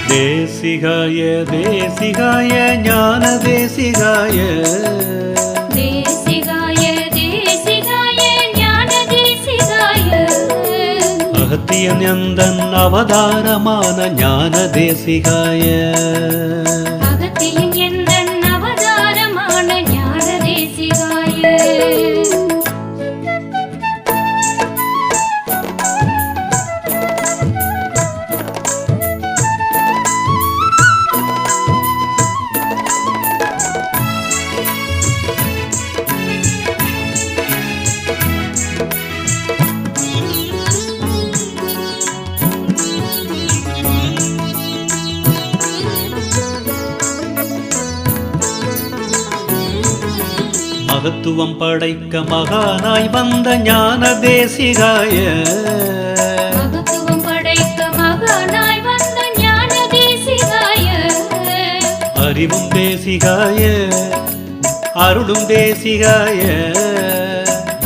தேசிகாய தேசிகாய ஞான தேசிகாய தேசிகாய தேசிகாய ஞான தேசிகாய அகத்தியன் எந்தன் அவதாரமான ஞான தேசிகாய அகத்தியன் எந்தன் அவதாரமான ஞான தேசிகாய மகத்துவம் படைக்க மகானாய் வந்த ஞான தேசிகாய மகத்துவம் படைக்க மகானாய் வந்த ஞான தேசிகாய அறிவும் தேசிகாய அருளும் தேசிகாய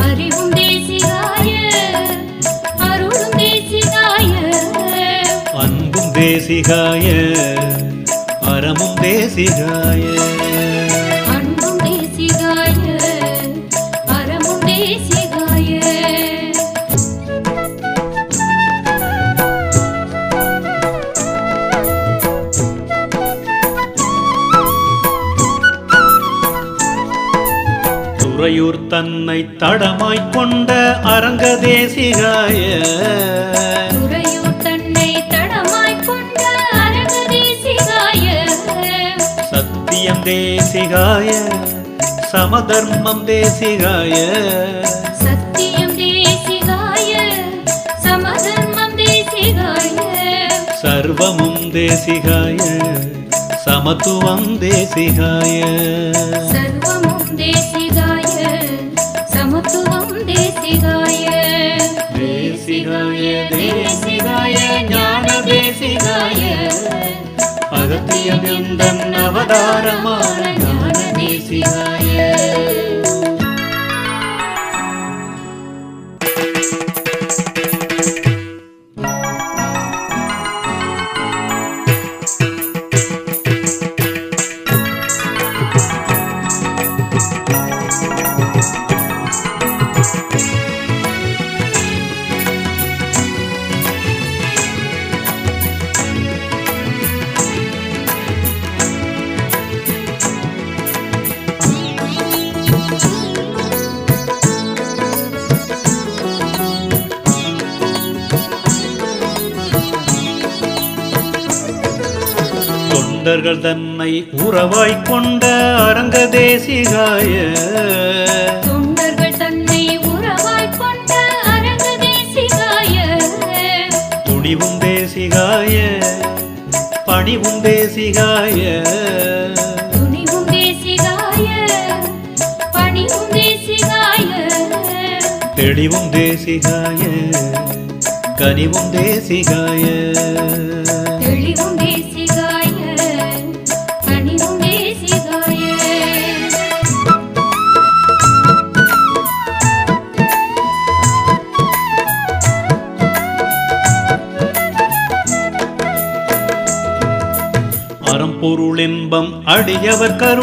அறிவும் தேசிகாய அருளும் தேசிகாய அன்பும் தேசிகாய அறமும் தேசிகாய அன்பும் தேசிகாய அறமும் தேசிகாய துறையூர் தன்னை தடமாய்க் கொண்ட அரங்க தேசிகாய துறையூர் தன்னை தடமாய்க் கொண்ட அரங்க தேசிகாய சத்தியம் தேசிகாய சமதர்மம் தேசிகாய சத்தியம் தேசிகாய சமதர்மம் தேசிகாய சர்வமும் தேசிகாய சமத்துவம் தேசிகாய சர்வமும் தேசிகாய சமத்துவம் தேசிகாய தேசிகாய தேசிகாய ஞான தேசிகாய அகத்தியன் எந்தன் அவதாரமான ஞான தேசிகாய தொண்டர்கள் தன்னை உறவாய்க் கொண்ட அரங்க தேசிகாய தொண்டர்கள் தன்னை உறவாய்க் கொண்ட அரங்க தேசிகாய துணிவும் தேசிகாய பணிவும் தேசிகாய துணிவும் தேசிகாய பணிவும் தேசிகாய தெளிவும் தேசிகாய கனிவும் தேசிகாய தெளிவும் தேசிகாய கனிவும் தேசிகாய அறம்பொருள் இன்பம் அடியவர் கரு